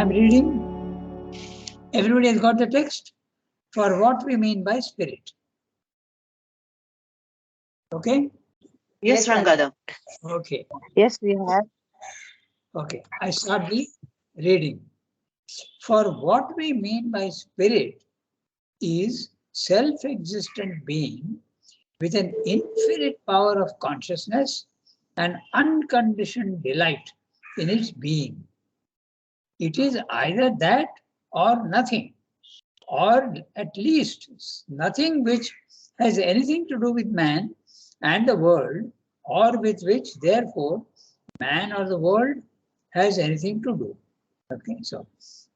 I'm reading. Everybody has got the text for what we mean by spirit. Okay? Yes, Rangada. Okay. Yes, we have. Okay. I start the reading. For what we mean by spirit is self-existent being with an infinite power of consciousness and unconditioned delight in its being. It is either that or nothing, or at least nothing which has anything to do with man and the world, or with which, therefore, man or the world has anything to do. Okay, so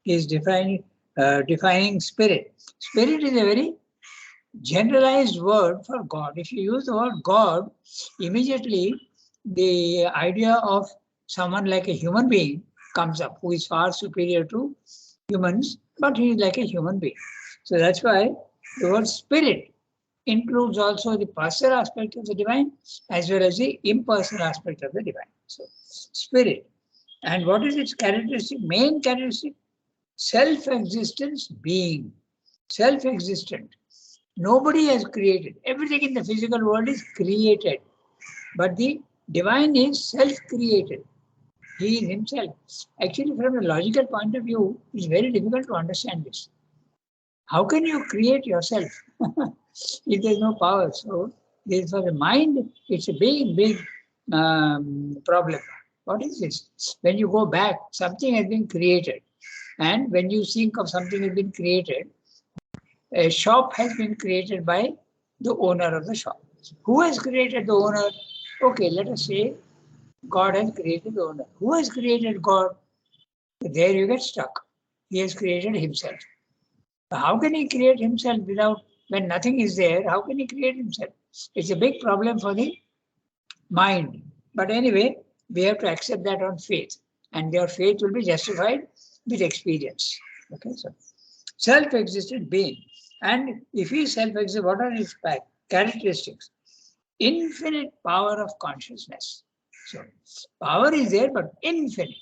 he is defining spirit. Spirit is a very generalized word for God. If you use the word God, immediately the idea of someone like a human being comes up, who is far superior to humans, but he is like a human being. So that's why the word spirit includes also the personal aspect of the divine as well as the impersonal aspect of the divine. So spirit. And what is its characteristic? Main characteristic? Self-existence being. Self-existent. Nobody has created. Everything in the physical world is created. But the divine is self-created. He is himself. Actually, from a logical point of view, it's very difficult to understand this. How can you create yourself if there's no power? So, for the mind, it's a big problem. What is this? When you go back, something has been created. And when you think of something has been created, a shop has been created by the owner of the shop. Who has created the owner? Okay, let us say God has created the owner. Who has created God? There you get stuck. He has created himself. How can he create himself without, when nothing is there, how can he create himself? It's a big problem for the mind. But anyway, we have to accept that on faith. And your faith will be justified with experience. Okay, so self-existent being. And if he is self-existent, what are his characteristics? Infinite power of consciousness. So power is there, but infinite.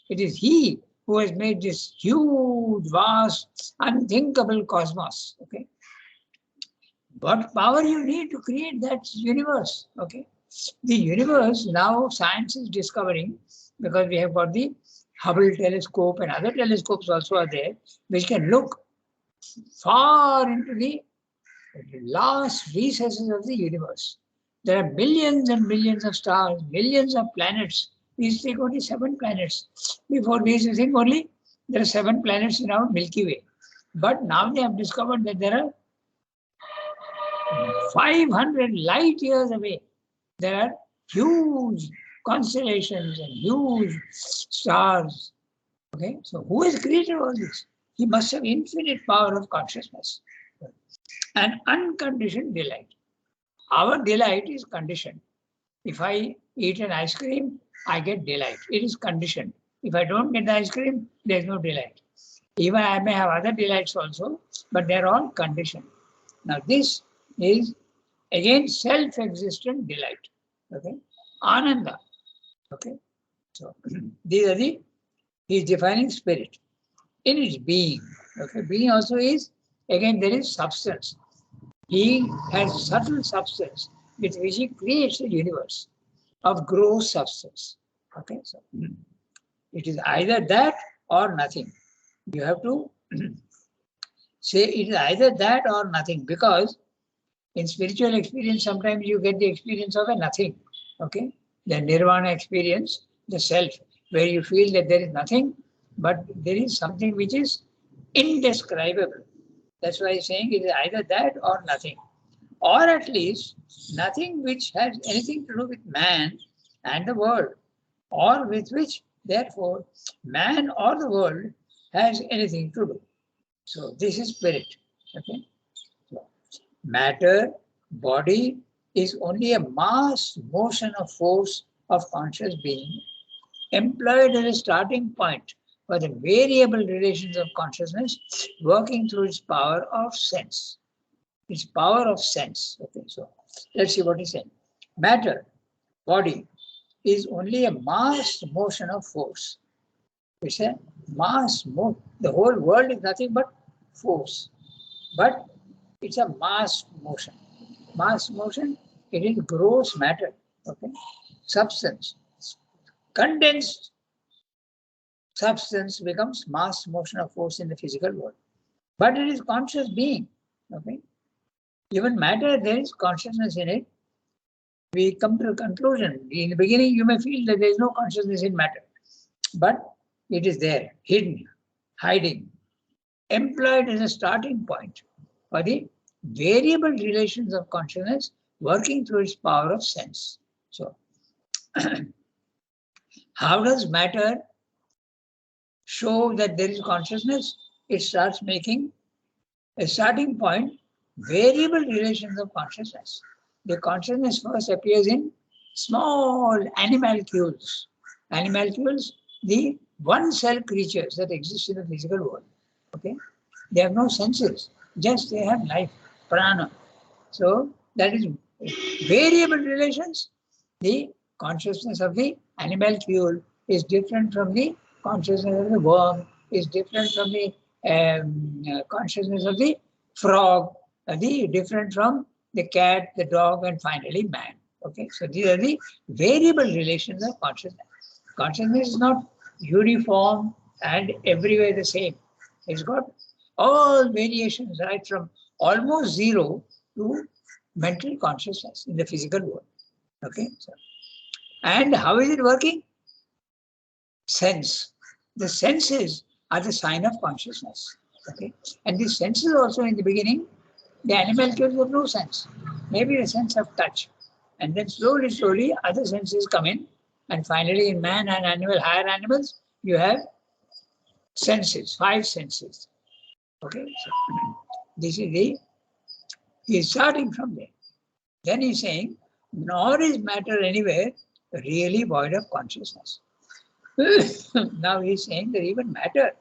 It is he who has made this huge, vast, unthinkable cosmos. Okay. What power you need to create that universe? Okay. The universe now science is discovering, because we have got the Hubble telescope and other telescopes also are there, which can look far into the last recesses of the universe. There are millions and millions of stars, millions of planets. We used to think only 7 planets. Before we used to think only there are 7 planets in our Milky Way. But now they have discovered that there are 500 light years away. There are huge constellations and huge stars. Okay, so who has created all this? He must have infinite power of consciousness and unconditioned delight. Our delight is conditioned. If I eat an ice cream, I get delight. It is conditioned. If I don't get the ice cream, there is no delight. Even I may have other delights also, but they are all conditioned. Now this is again self-existent delight. Okay, Ananda. Okay, so these are the, he is defining spirit in its being. Okay, being also is, again there is substance. He has subtle substance with which he creates the universe of gross substance. Okay, so it is either that or nothing. You have to say it is either that or nothing, because in spiritual experience sometimes you get the experience of a nothing. Okay, the nirvana experience, the self, where you feel that there is nothing, but there is something which is indescribable. That's why he's saying it is either that or nothing. Or at least nothing which has anything to do with man and the world, or with which, therefore, man or the world has anything to do. So this is spirit. Okay. So, matter, body is only a mass motion of force of conscious being employed as a starting point for the variable relations of consciousness working through its power of sense. Its power of sense. Okay, so let's see what he's saying. Matter, body, is only a mass motion of force. It's a mass motion. The whole world is nothing but force. But it's a mass motion. Mass motion, it is gross matter. Okay? Substance. Condensed substance becomes mass motion of force in the physical world. But it is conscious being. Okay? Even matter, there is consciousness in it. We come to a conclusion. In the beginning, you may feel that there is no consciousness in matter, but it is there, hidden, hiding, employed as a starting point for the variable relations of consciousness working through its power of sense. So, how does matter show that there is consciousness? It starts making a starting point, variable relations of consciousness. The consciousness first appears in small animalcules. Animalcules, the one-cell creatures that exist in the physical world. Okay, they have no senses, just they have life, prana. So that is variable relations. The consciousness of the animalcule is different from the consciousness of the worm, is different from the consciousness of the frog, the different from the cat, the dog, and finally man. Okay, so these are the variable relations of consciousness. Consciousness is not uniform and everywhere the same. It's got all variations, right from almost zero to mental consciousness in the physical world. Okay, so, and how is it working? Sense. The senses are the sign of consciousness. Okay, and the senses also in the beginning, the animalcules have no sense. Maybe a sense of touch, and then slowly, slowly, other senses come in, and finally, in man and animal, higher animals, you have senses, five senses. Okay, so this is the, he is starting from there. Then he's saying, nor is matter anywhere really void of consciousness. Now he's saying that even matter,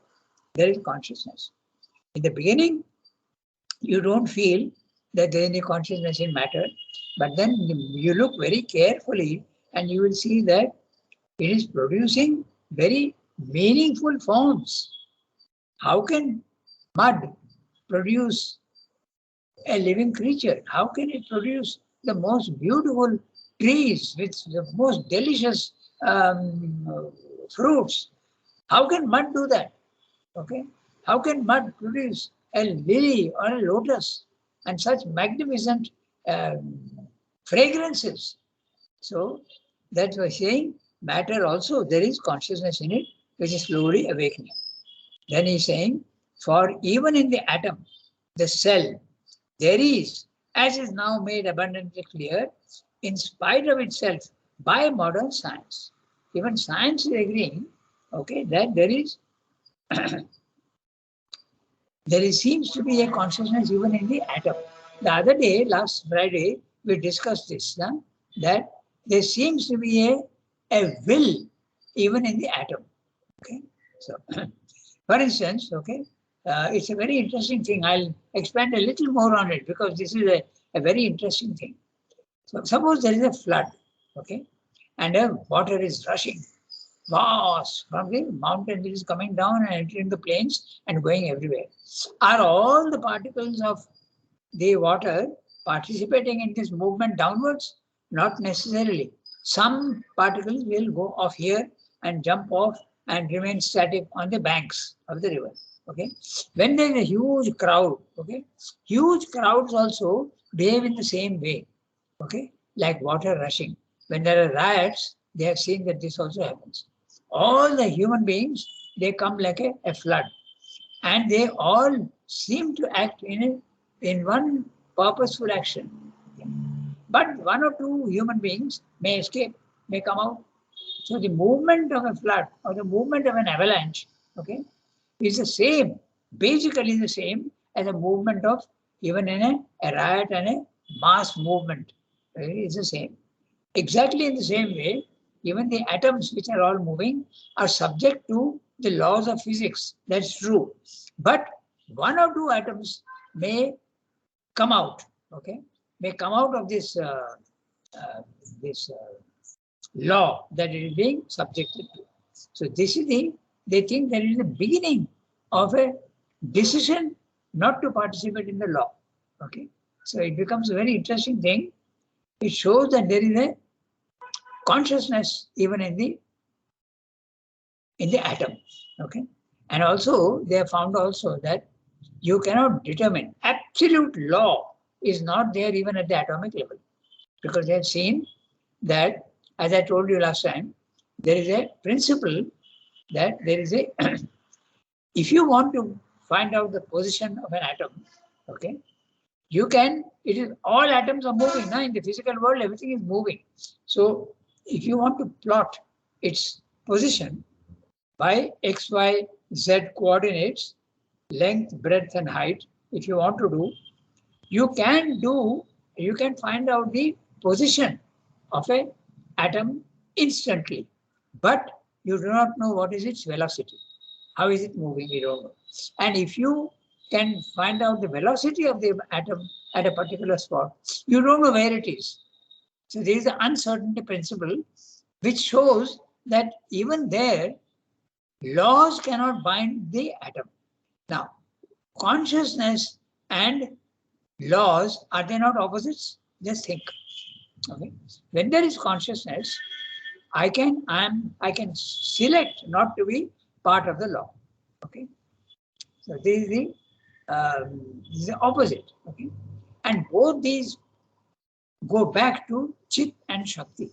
there is consciousness. In the beginning, you don't feel that there is any consciousness in matter, but then you look very carefully and you will see that it is producing very meaningful forms. How can mud produce a living creature? How can it produce the most beautiful trees with the most delicious fruits? How can mud do that? Okay, how can mud produce a lily or a lotus and such magnificent fragrances? So that's why saying matter also there is consciousness in it, which is slowly awakening. Then he's saying, for even in the atom, the cell, there is, as is now made abundantly clear, in spite of itself by modern science. Even science is agreeing, okay, that there seems to be a consciousness even in the atom. The other day, last Friday, we discussed this, that there seems to be a will even in the atom. Okay, so for instance, okay, it's a very interesting thing. I'll expand a little more on it because this is a very interesting thing. So suppose there is a flood, okay, and water is rushing vast from the mountain. It is coming down and entering the plains and going everywhere. Are all the particles of the water participating in this movement downwards? Not necessarily. Some particles will go off here and jump off and remain static on the banks of the river. Okay. When there is a huge crowd, okay, huge crowds also behave in the same way. Okay, like water rushing. When there are riots, they have seen that this also happens. All the human beings, they come like a flood, and they all seem to act in one purposeful action. But one or two human beings may escape, may come out. So the movement of a flood or the movement of an avalanche, okay, is the same, basically the same as a movement of even in a riot and a mass movement. It's the same. Exactly in the same way, even the atoms which are all moving are subject to the laws of physics. That's true. But one or two atoms may come out, okay, may come out of this law that it is being subjected to. So this is the they think there is a beginning of a decision not to participate in the law. Okay, so it becomes a very interesting thing. It shows that there is a consciousness even in the atom. Okay, and also they have found also that you cannot determine absolute law is not there even at the atomic level, because they have seen that, as I told you last time, there is a principle that there is a if you want to find out the position of an atom, okay, you can, it is all atoms are moving now in the physical world, everything is moving. So if you want to plot its position by x, y, z coordinates, length, breadth and height, if you want to do, you can find out the position of a atom instantly, but you do not know what is its velocity. How is it moving? You don't know. And if you can find out the velocity of the atom at a particular spot, you don't know where it is. So there is the uncertainty principle, which shows that even there, laws cannot bind the atom. Now, consciousness and laws, are they not opposites? Just think. Okay. When there is consciousness, I can select not to be part of the law. Okay. So this is the opposite. Okay. And both these go back to Chit and Shakti.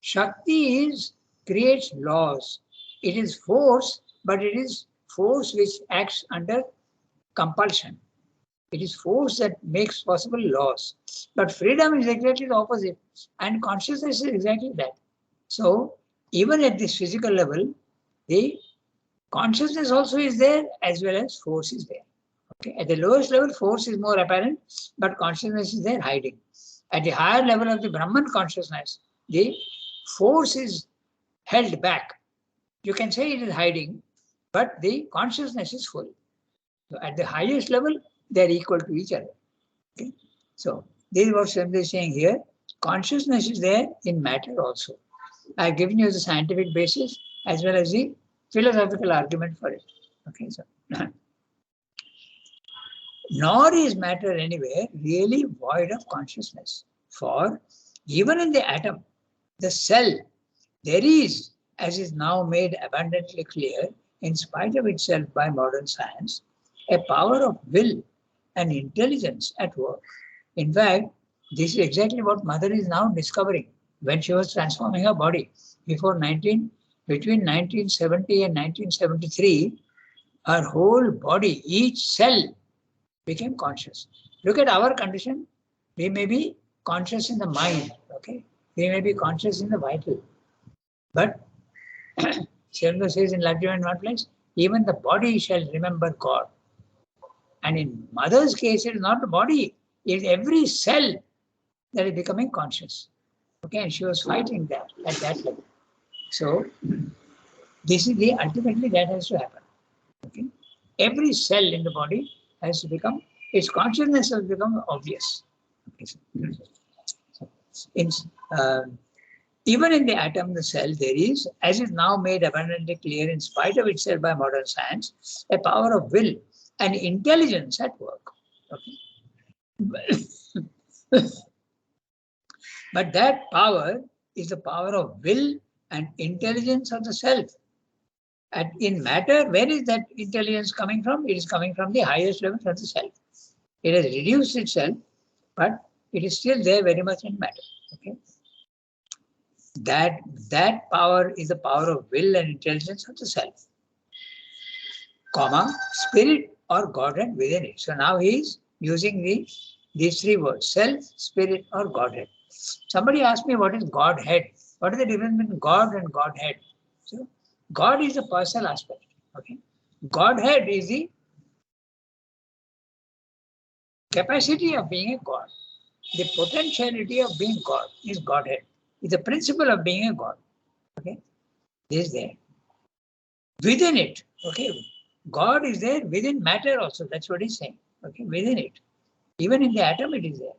Shakti creates laws. It is force, but it is force which acts under compulsion. It is force that makes possible laws. But freedom is exactly the opposite. And consciousness is exactly that. So even at this physical level, the consciousness also is there as well as force is there. Okay. At the lowest level, force is more apparent, but consciousness is there hiding. At the higher level of the Brahman consciousness, the force is held back. You can say it is hiding, but the consciousness is full. So at the highest level, they are equal to each other. Okay? So this is what Swami is saying here. Consciousness is there in matter also. I have given you the scientific basis as well as the philosophical argument for it. Okay, so nor is matter anywhere really void of consciousness. For even in the atom, the cell, there is, as is now made abundantly clear, in spite of itself by modern science, a power of will and intelligence at work. In fact, this is exactly what Mother is now discovering when she was transforming her body. Between 1970 and 1973, her whole body, each cell became conscious. Look at our condition. We may be conscious in the mind, okay? We may be conscious in the vital. But Shelva says in Love in one place, even the body shall remember God. And in Mother's case, it is not the body, it is every cell that is becoming conscious. Okay, and she was fighting that at that level. So this is ultimately that has to happen. Okay, every cell in the body has to become, its consciousness has become obvious. Okay, so even in the atom, the cell, there is, as is now made abundantly clear in spite of itself by modern science, a power of will and intelligence at work. Okay. But that power is the power of will and intelligence of the self. And in matter, where is that intelligence coming from? It is coming from the highest level of the self. It has reduced itself, but it is still there very much in matter. Okay. That power is the power of will and intelligence of the self, comma, spirit or Godhead within it. So now he is using these three words, self, spirit or Godhead. Somebody asked me what is Godhead? What is the difference between God and Godhead? So God is the personal aspect. Okay. Godhead is the capacity of being a God. The potentiality of being God is Godhead. It's the principle of being a God. Okay. This is there. Within it, okay, God is there within matter also. That's what he's saying. Okay, within it. Even in the atom, it is there.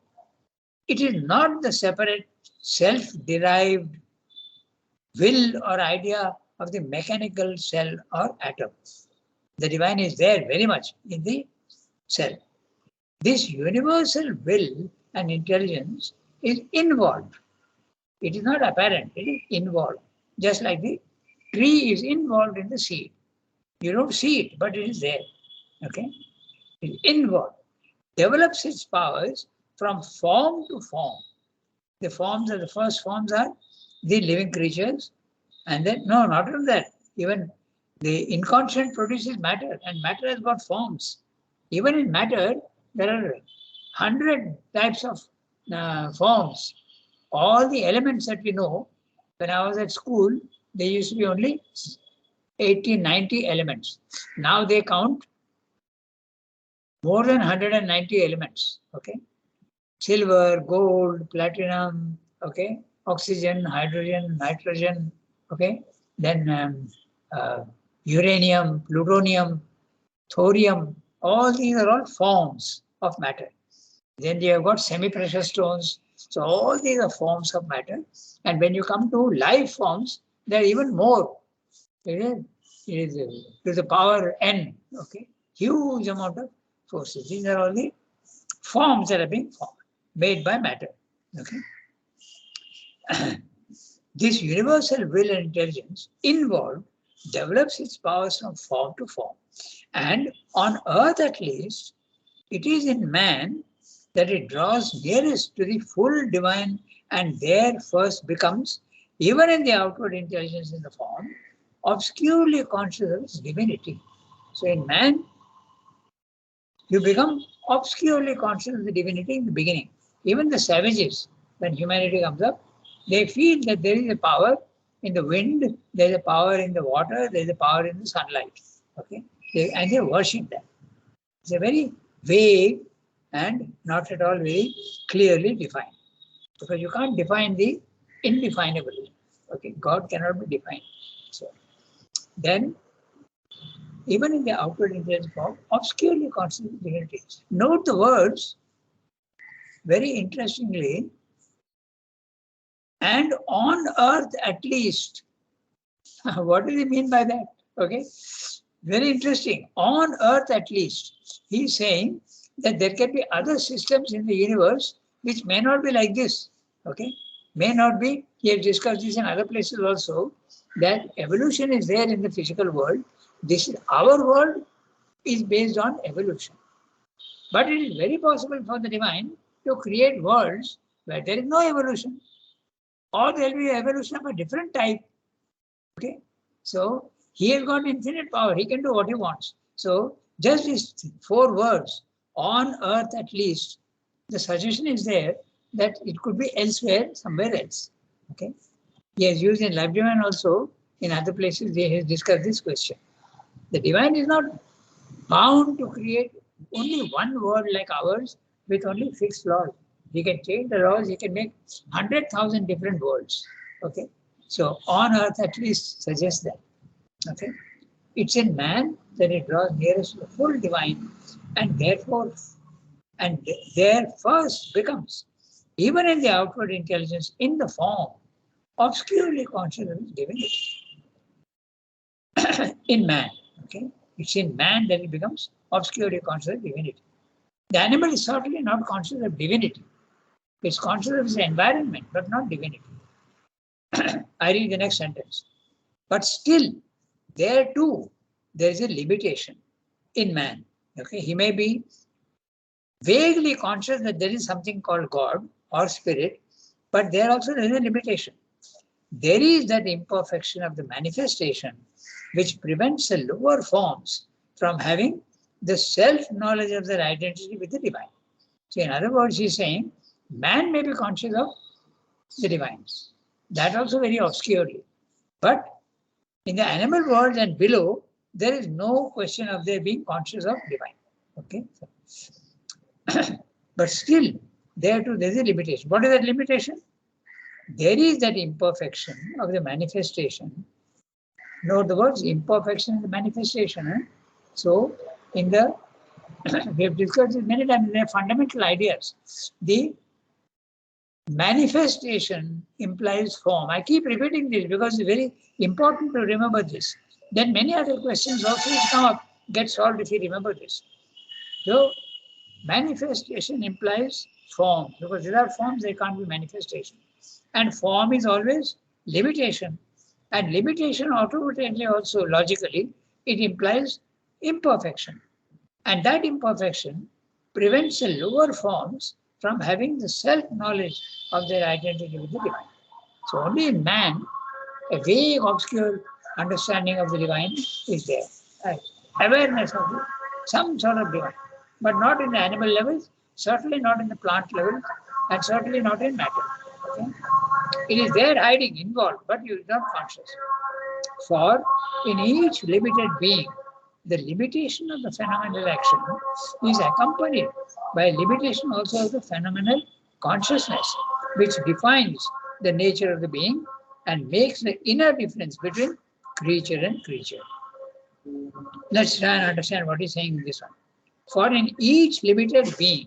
It is not the separate self-derived will or idea of the mechanical cell or atom. The divine is there very much in the cell. This universal will and intelligence is involved. It is not apparent, it is involved. Just like the tree is involved in the seed. You don't see it, but it is there. Okay? It is involved. Develops its powers from form to form. The first forms are the living creatures, and then, no, not only that, even the inconscient produces matter, and matter has got forms. Even in matter, there are 100 types of forms. All the elements that we know, when I was at school, there used to be only 80, 90 elements. Now they count more than 190 elements. Okay, silver, gold, platinum, okay, oxygen, hydrogen, nitrogen, okay, then uranium, plutonium, thorium, all these are all forms of matter. Then you have got semi-precious stones. So all these are forms of matter. And when you come to life forms, there are even more. It is to the power n, okay, huge amount of forces. These are all the forms that are being formed, made by matter. Okay. This universal will and intelligence involved develops its powers from form to form. And on earth at least, it is in man that it draws nearest to the full divine and there first becomes, even in the outward intelligence in the form, obscurely conscious of its divinity. So in man, you become obscurely conscious of the divinity in the beginning. Even the savages, when humanity comes up, they feel that there is a power in the wind, there is a power in the water, there is a power in the sunlight. Okay, and they worship that. It's a very vague and not at all very clearly defined, because you can't define the indefinable. Okay, God cannot be defined. So then, even in the outward intelligence form, obscurely conscious of divinity. Note the words very interestingly. And on earth at least. What does he mean by that? Okay, very interesting. On earth at least. He's saying that there can be other systems in the universe which may not be like this. Okay, may not be. He has discussed this in other places also, that evolution is there in the physical world. This is our world is based on evolution. But it is very possible for the divine to create worlds where there is no evolution, or there will be evolution of a different type. Okay, so he has got infinite power. He can do what he wants. So just these 4 words, on earth at least, the suggestion is there that it could be elsewhere, somewhere else. Okay, he has used in Life Divine also. In other places, he has discussed this question. The divine is not bound to create only one world like ours with only fixed laws. He can change the laws. He can make 100,000 different worlds. Okay, so on earth at least suggests that. Okay, it's in man that it draws nearest to the full divine, and therefore, and there first becomes, even in the outward intelligence, in the form, obscurely conscious of its divinity. In man, okay, it's in man that it becomes obscurely conscious of divinity. The animal is certainly not conscious of divinity. It's conscious of its environment, but not divinity. I read the next sentence. But still, there too, there is a limitation in man. Okay, he may be vaguely conscious that there is something called God or spirit, but there also is a limitation. There is that imperfection of the manifestation which prevents the lower forms from having the self-knowledge of their identity with the divine. So in other words, he's saying, man may be conscious of the divine. That also very obscurely. But in the animal world and below, there is no question of their being conscious of divine. Okay. But still, there too, there is a limitation. What is that limitation? There is that imperfection of the manifestation. Note the words imperfection in the manifestation. So, in the we have discussed this many times. They are fundamental ideas. The Manifestation implies form. I keep repeating this because it's very important to remember this. Then many other questions also come up, get solved if you remember this. So manifestation implies form, because without forms there can't be manifestation. And form is always limitation. And limitation automatically also logically, it implies imperfection. And that imperfection prevents the lower forms from having the self-knowledge of their identity with the divine. So only in man, a vague, obscure understanding of the divine is there. Right? Awareness of some sort of divine, but not in the animal levels, certainly not in the plant level, and certainly not in matter. Okay? It is there hiding, involved, but you are not conscious. For in each limited being, the limitation of the phenomenal action is accompanied by limitation also of the phenomenal consciousness, which defines the nature of the being and makes the inner difference between creature and creature. Let's try and understand what he's saying in this one. For in each limited being,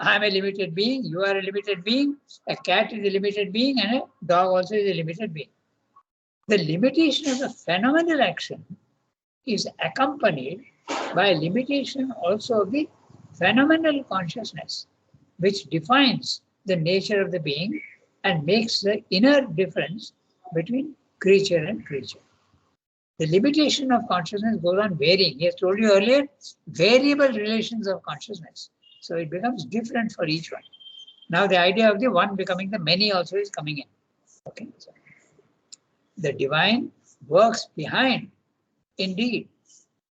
I am a limited being, you are a limited being, a cat is a limited being, and a dog also is a limited being. The limitation of the phenomenal action is accompanied by limitation also of the phenomenal consciousness, which defines the nature of the being and makes the inner difference between creature and creature. The limitation of consciousness goes on varying. He has told you earlier, variable relations of consciousness. So it becomes different for each one. Now the idea of the one becoming the many also is coming in. Okay. So the divine works behind. Indeed,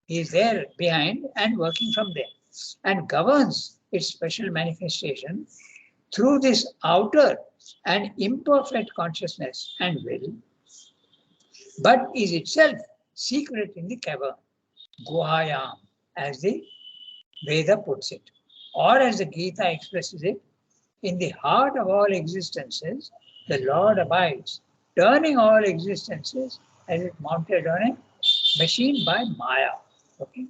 he is there behind and working from there, and governs its special manifestation through this outer and imperfect consciousness and will, but is itself secret in the cavern, Guhayam, as the Veda puts it, or as the Gita expresses it, in the heart of all existences, the Lord abides, turning all existences as if mounted on a machine by Maya. Okay,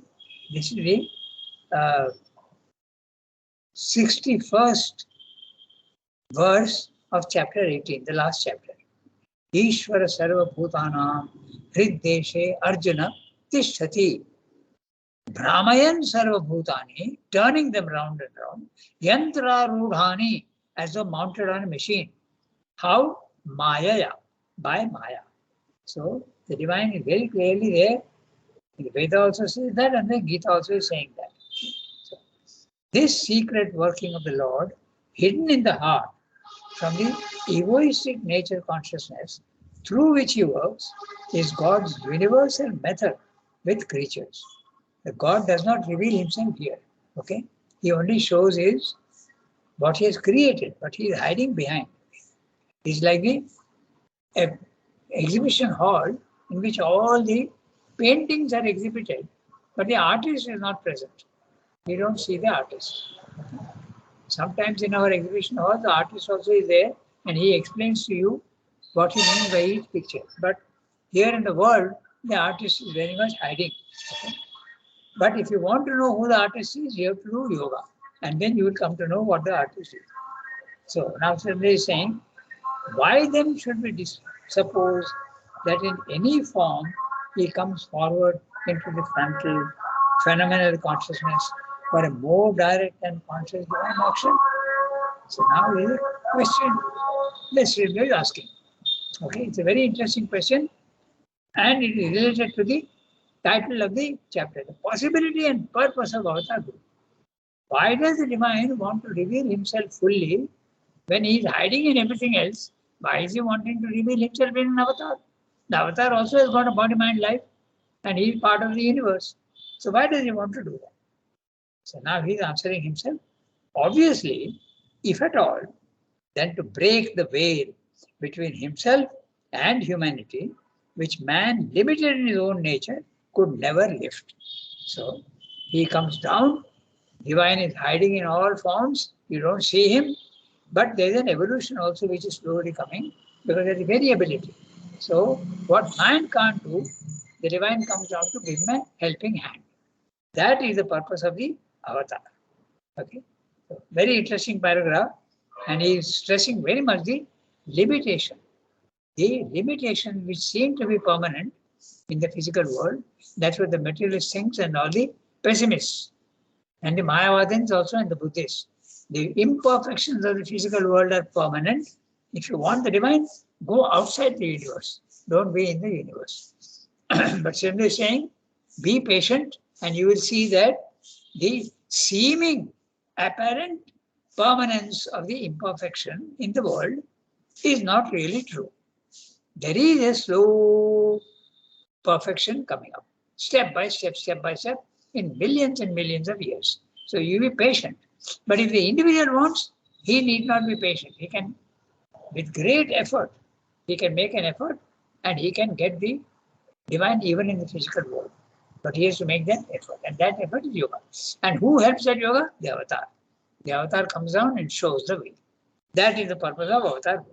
this is the 61st verse of chapter 18, the last chapter. Ishvara sarva bhutanam hriddeshe arjuna tishtati. Brahmayan sarva bhutani, turning them round and round. Yantra rudhani, as though mounted on a machine. How? Mayaya, by Maya. So the divine is very clearly there. The Veda also says that, and the Gita also is saying that. So, this secret working of the Lord, hidden in the heart from the egoistic nature consciousness through which he works, is God's universal method with creatures. The God does not reveal himself here. Okay? He only shows his what he has created, but he is hiding behind. It's like the exhibition hall in which all the paintings are exhibited, but the artist is not present. You don't see the artist. Sometimes in our exhibition hall, the artist also is there and he explains to you what he means by each picture. But here in the world, the artist is very much hiding. Okay? But if you want to know who the artist is, you have to do yoga. And then you will come to know what the artist is. So now somebody is saying, why then should we suppose that in any form he comes forward into the frontal phenomenal consciousness for a more direct and conscious divine action? So now is a question this review is asking. Okay, it's a very interesting question and it is related to the title of the chapter, the possibility and purpose of avatar group. Why does the divine want to reveal himself fully when he is hiding in everything else? Why is he wanting to reveal himself in an avatar? The avatar also has got a body, mind, life, and he is part of the universe. So why does he want to do that? So now he is answering himself. Obviously, if at all, then to break the veil between himself and humanity, which man, limited in his own nature, could never lift. So he comes down, divine is hiding in all forms, you don't see him, but there is an evolution also which is slowly coming because there is variability. So what man can't do, the divine comes down to give him a helping hand. That is the purpose of the avatar. Okay. So very interesting paragraph. And he is stressing very much the limitation. The limitation which seem to be permanent in the physical world, that's what the materialist thinks and all the pessimists. And the Mayavadins also and the Buddhists. The imperfections of the physical world are permanent. If you want the divine, go outside the universe. Don't be in the universe. But simply saying, be patient and you will see that the seeming apparent permanence of the imperfection in the world is not really true. There is a slow perfection coming up, step by step, in millions and millions of years. So you be patient. But if the individual wants, he need not be patient. He can, with great effort, he can make an effort and he can get the divine even in the physical world. But he has to make that effort. And that effort is yoga. And who helps that yoga? The avatar. The avatar comes down and shows the way. That is the purpose of avatar.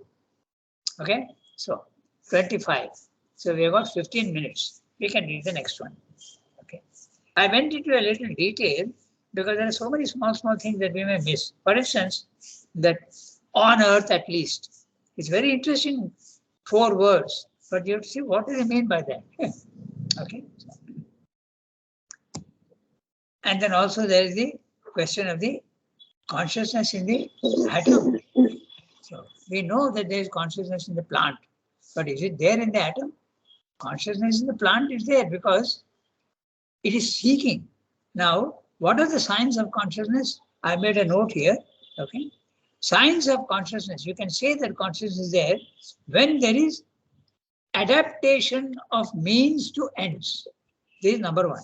Okay? So 25. So we have got 15 minutes. We can read the next one. Okay. I went into a little detail because there are so many small things that we may miss. For instance, that on earth at least. It's very interesting 4 words, but you have to see what do they mean by that. Okay. And then also there is the question of the consciousness in the atom. So we know that there is consciousness in the plant, but is it there in the atom? Consciousness in the plant is there because it is seeking. Now, what are the signs of consciousness? I made a note here. Okay. Signs of consciousness. You can say that consciousness is there when there is adaptation of means to ends. This is number 1.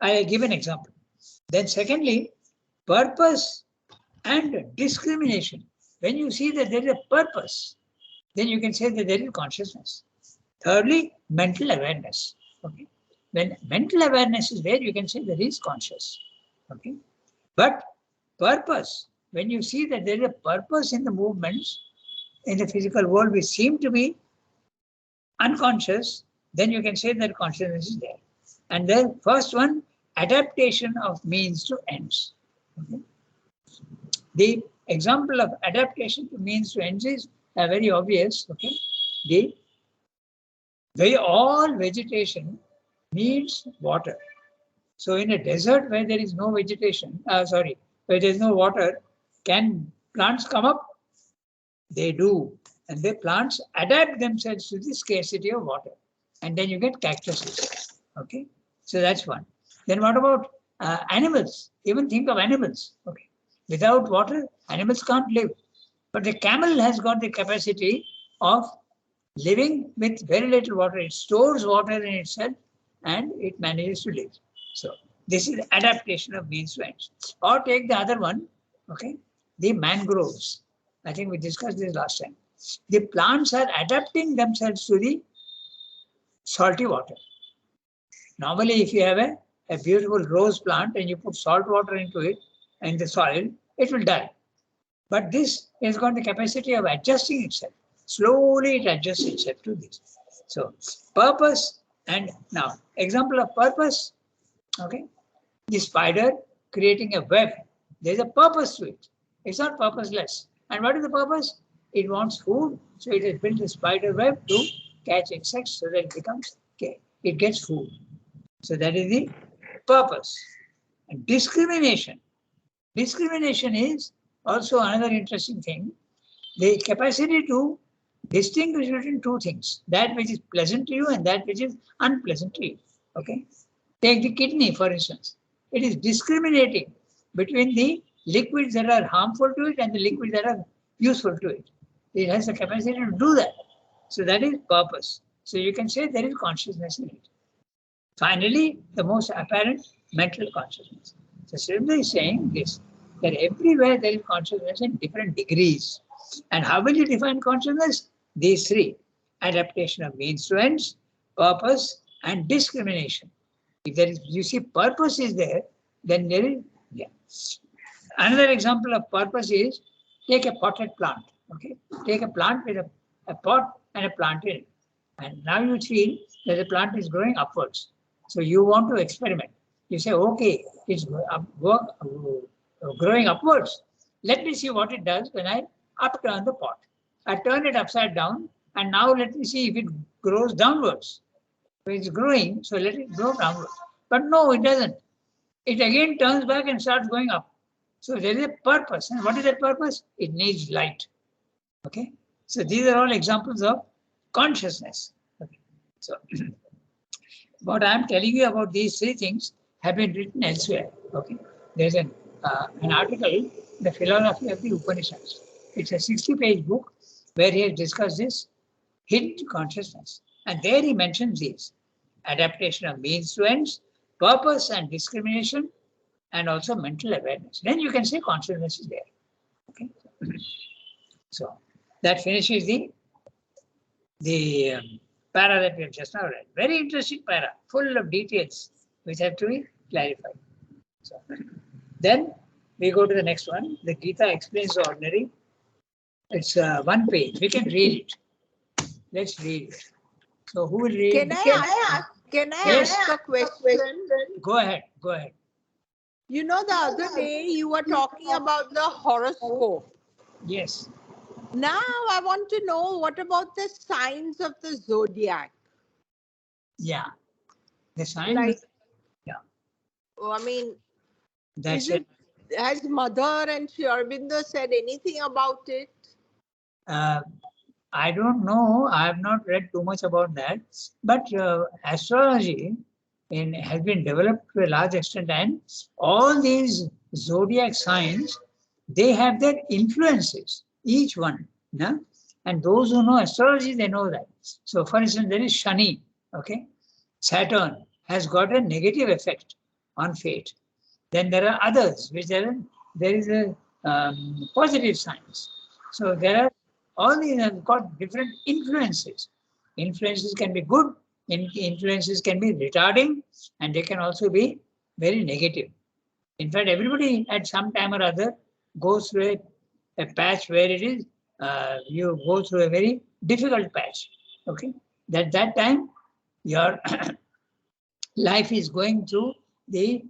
I give an example. Then secondly, purpose and discrimination. When you see that there is a purpose, then you can say that there is consciousness. Thirdly, mental awareness. Okay. When mental awareness is there, you can say there is conscious. Okay. But purpose, when you see that there is a purpose in the movements in the physical world which seem to be unconscious, then you can say that consciousness is there. And then first one, adaptation of means to ends. Okay. The example of adaptation to means to ends is very obvious. Okay. All vegetation needs water. So in a desert where there is no vegetation, where there is no water, can plants come up? They do. And the plants adapt themselves to the scarcity of water. And then you get cactuses. Okay. So that's one. Then what about animals? Even think of animals. Okay. Without water, animals can't live. But the camel has got the capacity of living with very little water. It stores water in itself and it manages to live. So this is adaptation of means to ends. Or take the other one, okay, the mangroves. I think we discussed this last time. The plants are adapting themselves to the salty water. Normally, if you have a beautiful rose plant and you put salt water into it and the soil, it will die. But this has got the capacity of adjusting itself. Slowly it adjusts itself to this. So purpose, and now example of purpose, okay, the spider creating a web. There's a purpose to it. It's not purposeless. And what is the purpose? It wants food, so it has built a spider web to catch insects so that it becomes, okay, it gets food. So that is the purpose. And discrimination. Discrimination is also another interesting thing. The capacity to distinguish between 2 things, that which is pleasant to you and that which is unpleasant to you. Okay. Take the kidney, for instance. It is discriminating between the liquids that are harmful to it and the liquids that are useful to it. It has the capacity to do that. So that is purpose. So you can say there is consciousness in it. Finally, the most apparent, mental consciousness. So Srimba is saying this, that everywhere there is consciousness in different degrees. And how will you define consciousness? These 3, adaptation of means to ends, purpose, and discrimination. If there is, you see, purpose is there, then there is, yeah. Another example of purpose is, take a potted plant. Okay, take a plant with a pot and a plant in it. And now you feel that the plant is growing upwards. So you want to experiment. You say, okay, it's growing upwards. Let me see what it does when I upturn the pot. I turn it upside down, and now let me see if it grows downwards. So it's growing, so let it grow downwards. But no, it doesn't. It again turns back and starts going up. So there is a purpose. And what is that purpose? It needs light. Okay. So these are all examples of consciousness. Okay. So what I am telling you about these three things have been written elsewhere. Okay. There's an article, The Philosophy of the Upanishads. It's a 60-page book where he has discussed this hidden consciousness. And there he mentions these: adaptation of means to ends, purpose and discrimination, and also mental awareness. Then you can say consciousness is there. Okay. So that finishes the para that we have just now read. Very interesting para, full of details which have to be clarified. So then we go to the next one. The Gita explains the ordinary. It's one page. We can read it. Let's read it. So who will read? Can I ask a question? Go ahead. Go ahead. You know, the other day you were talking about the horoscope. Yes. Now I want to know, what about the signs of the zodiac? Yeah. The sign. Like, yeah. I mean, That's it. Has Mother and Sri Aurobindo said anything about it? I don't know. I have not read too much about that. But astrology has been developed to a large extent, and all these zodiac signs, they have their influences, each one. No? And those who know astrology, they know that. So, for instance, there is Shani. Okay, Saturn has got a negative effect on fate. Then there are others, which there is a positive signs. So there are all these have got different influences. Influences can be good, influences can be retarding, and they can also be very negative. In fact, everybody at some time or other goes through a patch where it is, you go through a very difficult patch. Okay, that time your life is going through the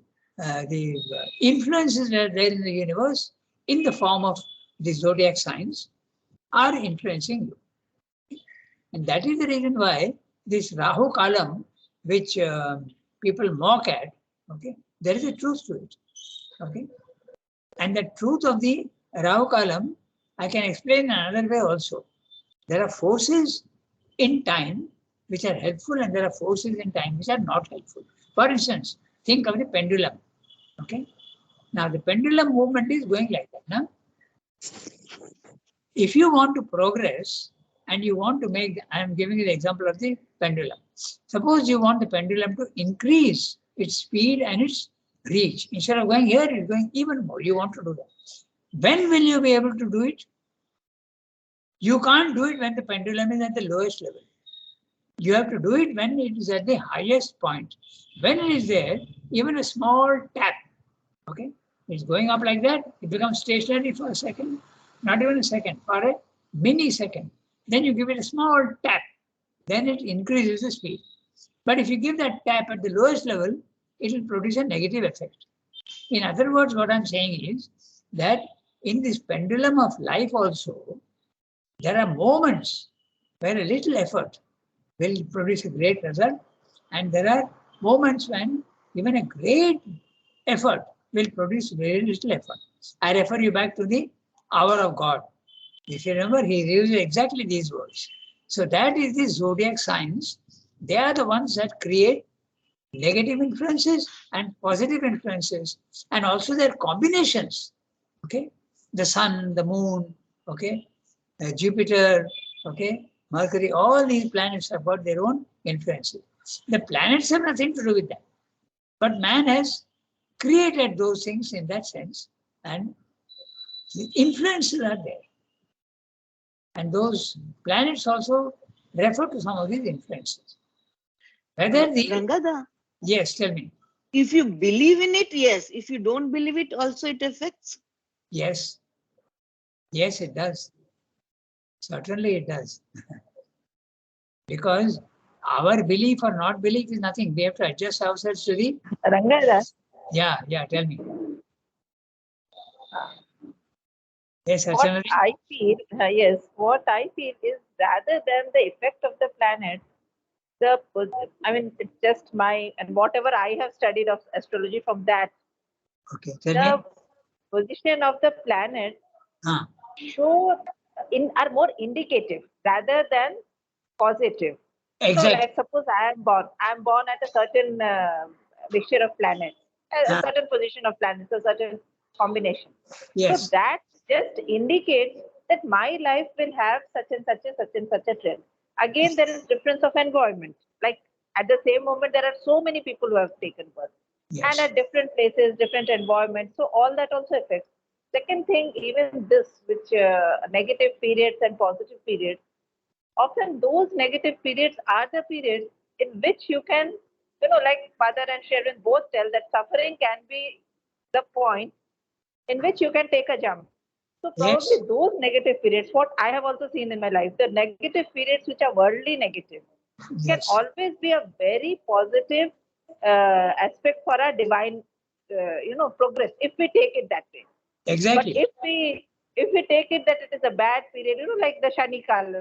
influences that are there in the universe in the form of the zodiac signs are influencing you. And that is the reason why this Rahu Kalam, which people mock at, okay, there is a truth to it. Okay. And the truth of the Rahu Kalam, I can explain in another way also. There are forces in time which are helpful, and there are forces in time which are not helpful. For instance, think of the pendulum. Okay. Now the pendulum movement is going like that. Now, if you want to progress and you want to make, I am giving you the example of the pendulum. Suppose you want the pendulum to increase its speed and its reach. Instead of going here, it's going even more. You want to do that. When will you be able to do it? You can't do it when the pendulum is at the lowest level. You have to do it when it is at the highest point. When it is there, even a small tap, okay, it's going up like that, it becomes stationary for a second, not even a second, for a millisecond. Then you give it a small tap, then it increases the speed. But if you give that tap at the lowest level, it will produce a negative effect. In other words, what I'm saying is that in this pendulum of life also, there are moments where a little effort will produce a great result, and there are moments when even a great effort will produce very little effort. I refer you back to the hour of God. If you remember, he uses exactly these words. So that is the zodiac signs. They are the ones that create negative influences and positive influences, and also their combinations. Okay, the sun, the moon, okay, Jupiter, okay, Mercury, all these planets have got their own influences. The planets have nothing to do with that. But man has created those things in that sense, and the influences are there. And those planets also refer to some of these influences. Whether the Rangada, yes, tell me. if you believe in it, yes. If you don't believe it, also it affects. Yes, yes, it does. Certainly, it does. Because our belief or not belief is nothing. We have to adjust ourselves to the. Rangada, Yeah, tell me. Yes, What Archana. I feel, yes, what I feel is rather than the effect of the planet, I mean, it's just my, and whatever I have studied of astrology from that, Okay, tell me. the position of the planet Ah, show are more indicative rather than positive. exactly. Like suppose I'm born at a certain mixture of planets, a Ah, certain position of planets, a certain combination. So yes, that just indicates that my life will have such and such and such and such a trend. Again, there is difference of environment. Like at the same moment, there are so many people who have taken birth, and yes, at different places, different environments. So all that also affects. Second thing, even this, which negative periods and positive periods, often those negative periods are the periods in which you can, like Mother and Sharon both tell that suffering can be the point in which you can take a jump. So probably yes, those negative periods, what I have also seen in my life, the negative periods which are worldly negative, can yes, always be a very positive aspect for our divine, progress if we take it that way. But exactly. if we take it that it is a bad period, like the Shanikal,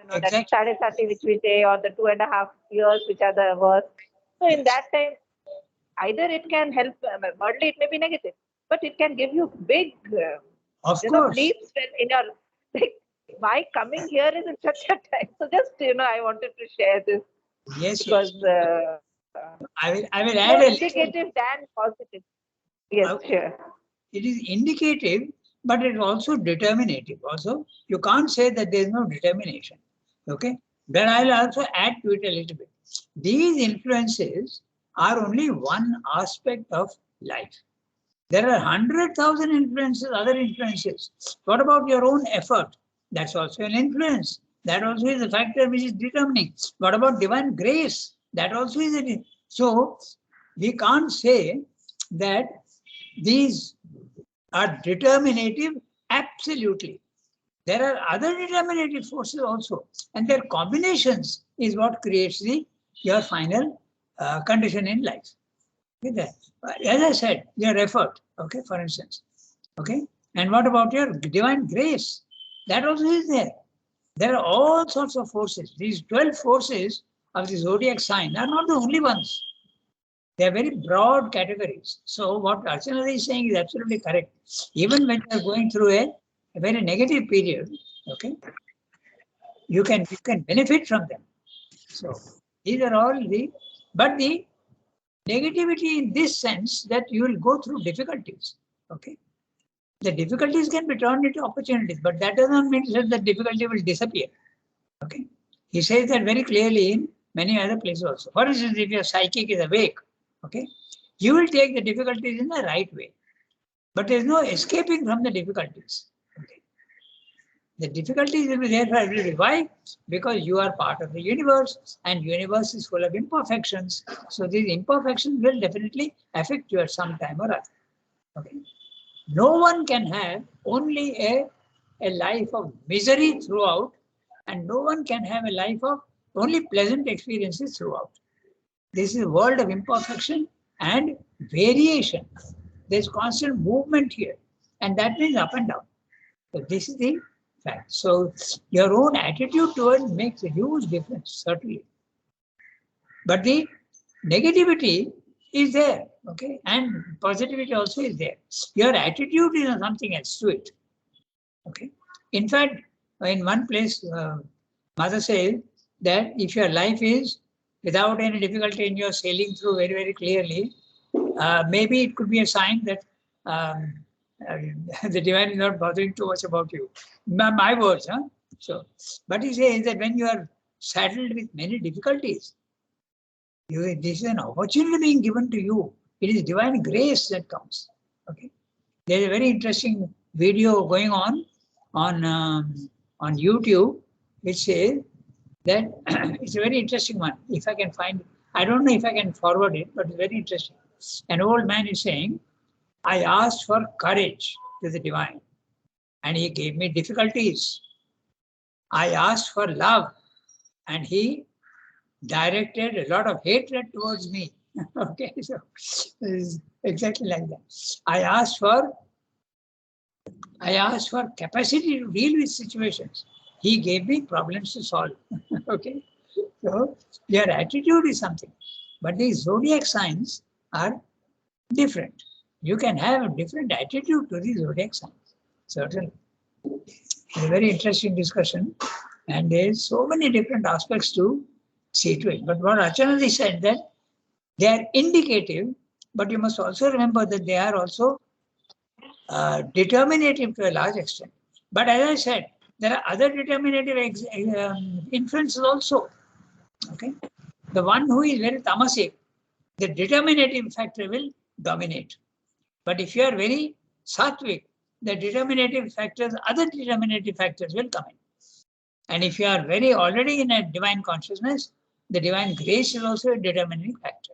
that Exactly. Sade Sati which we say, or the 2.5 years which are the worst. So in Yes, that time, either it can help, worldly it may be negative, but it can give you big, of course. leaps when in your, like, my coming here is in such a time. So just, I wanted to share this Yes, because yes. I will more add a indicative little. than positive. Yes, uh, sure. It is indicative, but it is also determinative. Also, you can't say that there is no determination. Okay, then I'll also add to it a little bit. These influences are only one aspect of life. There are 100,000 influences, other influences. What about your own effort? That's also an influence. That also is a factor which is determining. What about divine grace? That also is it. So we can't say that these are determinative absolutely. There are other determinative forces also, and their combinations is what creates the your final condition in life. Okay, as I said, your effort, okay, for instance, okay, and what about your divine grace? That also is there. There are all sorts of forces. These 12 forces of the zodiac sign are not the only ones. They are very broad categories. So what Archana is saying is absolutely correct. Even when you are going through a very negative period, okay, you can benefit from them. So these are all but the negativity in this sense that you will go through difficulties. Okay, the difficulties can be turned into opportunities, but that does not mean that the difficulty will disappear. Okay, he says that very clearly in many other places also. For instance, if your psychic is awake, okay, you will take the difficulties in the right way. But there is no escaping from the difficulties. Okay. The difficulties will be there for everybody. Why? Because you are part of the universe and universe is full of imperfections. So these imperfections will definitely affect you at some time or other. Okay. No one can have only a life of misery throughout, and no one can have a life of only pleasant experiences throughout. This is a world of imperfection and variation. There's constant movement here, and that means up and down. So this is the fact. So your own attitude towards makes a huge difference, certainly. But the negativity is there, okay, and positivity also is there. Your attitude is something else to it, okay. In fact, in one place, Mother says that if your life is without any difficulty and you're sailing through very, very clearly, maybe it could be a sign that um, uh, the divine is not bothering too much about you. My words, huh? So, but he says that when you are saddled with many difficulties, this is an opportunity being given to you. It is divine grace that comes. Okay. There is a very interesting video going on YouTube, which says that it's a very interesting one. If I can find, I don't know if I can forward it, but it's very interesting. An old man is saying, I asked for courage to the divine, and he gave me difficulties. I asked for love, and he directed a lot of hatred towards me. Okay, so it's exactly like that. I asked for I asked for capacity to deal with situations. He gave me problems to solve. Okay. So your attitude is something. But the zodiac signs are different. You can have a different attitude to the zodiac signs. Certainly. It's a very interesting discussion. And there is so many different aspects to see to it. But what Archana said that they are indicative, but you must also remember that they are also determinative to a large extent. But as I said, there are other determinative influences also. Okay, the one who is very tamasic, the determinative factor will dominate. But if you are very sattvic, the determinative factors, other determinative factors will come in. And if you are very already in a divine consciousness, the divine grace is also a determining factor.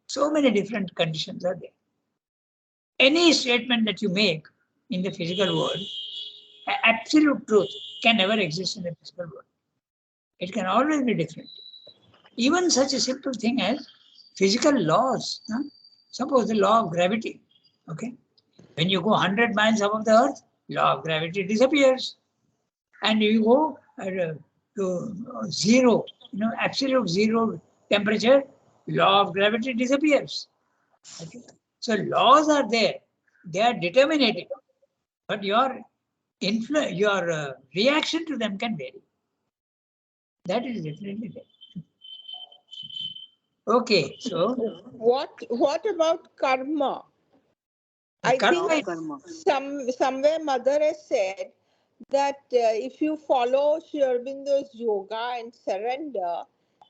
So many different conditions are there. Any statement that you make in the physical world, absolute truth can never exist in the physical world. It can always be different. Even such a simple thing as physical laws. Suppose the law of gravity. Okay, when you go 100 miles above the earth, law of gravity disappears, and you go to zero, absolute zero temperature, law of gravity disappears. Okay? So laws are there; they are determinative, but your reaction to them can vary. That is definitely there. Okay, so What about karma? I karma think somewhere Mother has said that if you follow Sri Aurobindo's yoga and surrender,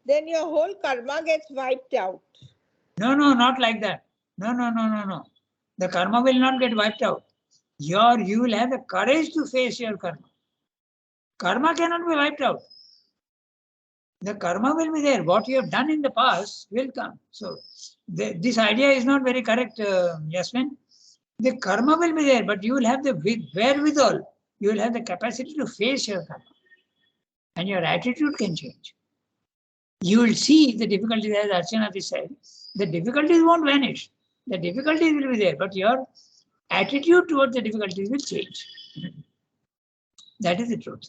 then your whole karma gets wiped out. No, not like that. No. The karma will not get wiped out. You will have the courage to face your karma. Karma cannot be wiped out. The karma will be there. What you have done in the past will come. So this idea is not very correct, Yasmin. The karma will be there, but you will have the wherewithal. You will have the capacity to face your karma. And your attitude can change. You will see the difficulties, as Archana said, the difficulties won't vanish. The difficulties will be there, but your attitude towards the difficulties will change. That is the truth.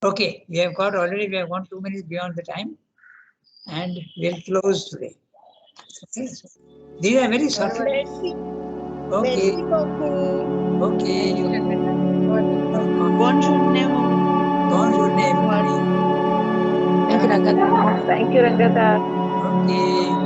Okay, we have gone 2 minutes beyond the time, and we'll close today. Okay, so these are very subtle. Merci. Okay, Merci beaucoup. okay. Bonne journée. Bonne journée. Au revoir. Thank you, Rangata. Thank you, Rangata. Okay.